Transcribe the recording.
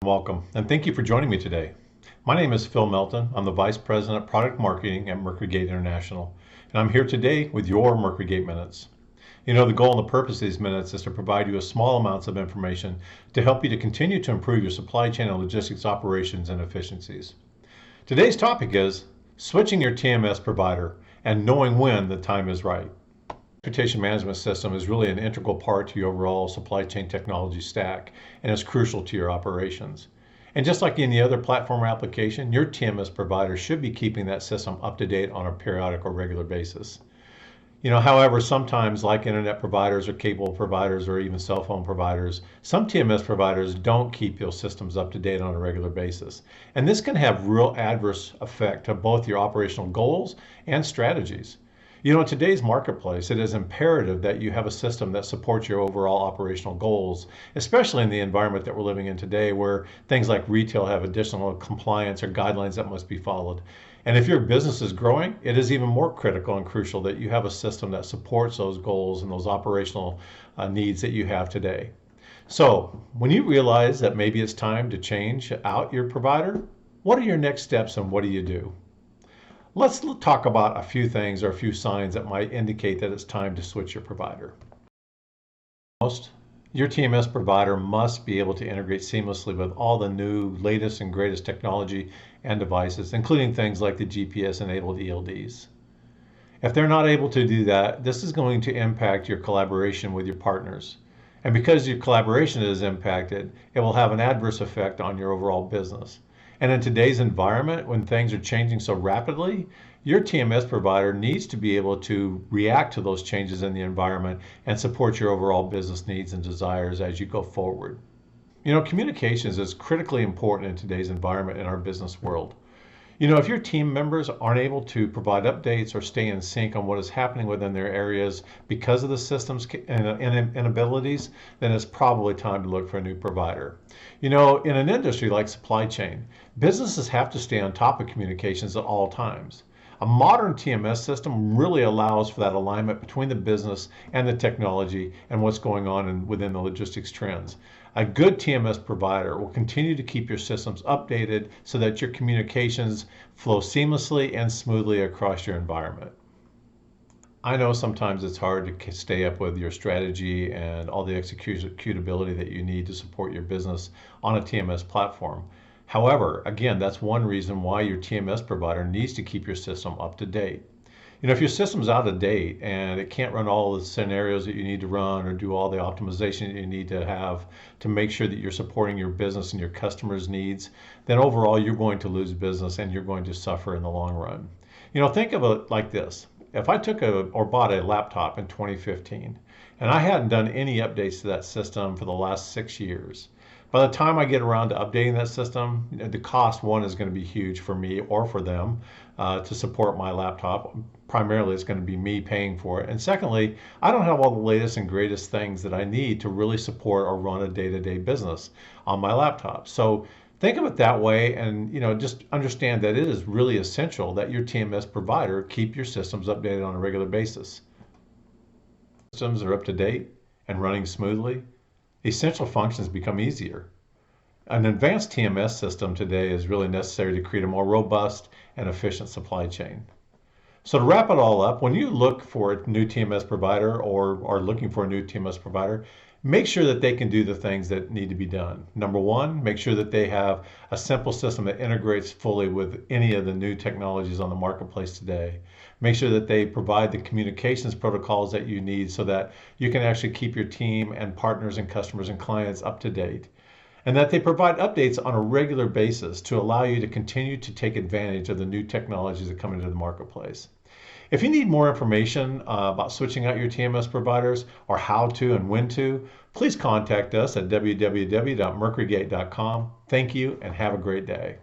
Welcome, and thank you for joining me today. My name is Phil Melton. I'm the Vice President of Product Marketing at MercuryGate International, and I'm here today with your MercuryGate Minutes. You know, the goal and the purpose of these minutes is to provide you with small amounts of information to help you to continue to improve your supply chain and logistics operations and efficiencies. Today's topic is switching your TMS provider and knowing when the time is right. Transportation management system is really an integral part to your overall supply chain technology stack and is crucial to your operations. And just like any other platform or application, your TMS provider should be keeping that system up to date on a periodic or regular basis. However, sometimes like internet providers or cable providers or even cell phone providers, some TMS providers don't keep those systems up to date on a regular basis. And this can have real adverse effect to both your operational goals and strategies. In today's marketplace, it is imperative that you have a system that supports your overall operational goals, especially in the environment that we're living in today, where things like retail have additional compliance or guidelines that must be followed. And if your business is growing, it is even more critical and crucial that you have a system that supports those goals and those operational needs that you have today. So when you realize that maybe it's time to change out your provider, what are your next steps and what do you do? Let's talk about a few things or a few signs that might indicate that it's time to switch your provider. Most, your TMS provider must be able to integrate seamlessly with all the new, latest and greatest technology and devices, including things like the GPS-enabled ELDs. If they're not able to do that, this is going to impact your collaboration with your partners. And because your collaboration is impacted, it will have an adverse effect on your overall business. And in today's environment, when things are changing so rapidly, your TMS provider needs to be able to react to those changes in the environment and support your overall business needs and desires as you go forward. Communications is critically important in today's environment in our business world. If your team members aren't able to provide updates or stay in sync on what is happening within their areas because of the system's inabilities, then it's probably time to look for a new provider. In an industry like supply chain, businesses have to stay on top of communications at all times. A modern TMS system really allows for that alignment between the business and the technology and what's going on within the logistics trends. A good TMS provider will continue to keep your systems updated so that your communications flow seamlessly and smoothly across your environment. I know sometimes it's hard to stay up with your strategy and all the executability that you need to support your business on a TMS platform. However, again, that's one reason why your TMS provider needs to keep your system up to date. If your system's out of date and it can't run all the scenarios that you need to run or do all the optimization that you need to have to make sure that you're supporting your business and your customers' needs, then overall you're going to lose business and you're going to suffer in the long run. Think of it like this. If I took or bought a laptop in 2015 and I hadn't done any updates to that system for the last 6 years, by the time I get around to updating that system, the cost, one, is going to be huge for me or for them to support my laptop. Primarily, it's going to be me paying for it. And secondly, I don't have all the latest and greatest things that I need to really support or run a day-to-day business on my laptop. So think of it that way and just understand that it is really essential that your TMS provider keep your systems updated on a regular basis. Systems are up to date and running smoothly. Essential functions become easier. An advanced TMS system today is really necessary to create a more robust and efficient supply chain. So to wrap it all up, when you look for a new TMS provider or are looking for a new TMS provider, make sure that they can do the things that need to be done. Number one, make sure that they have a simple system that integrates fully with any of the new technologies on the marketplace today. Make sure that they provide the communications protocols that you need so that you can actually keep your team and partners and customers and clients up to date. And that they provide updates on a regular basis to allow you to continue to take advantage of the new technologies that come into the marketplace. If you need more information about switching out your TMS providers or how to and when to, please contact us at www.mercurygate.com. Thank you and have a great day.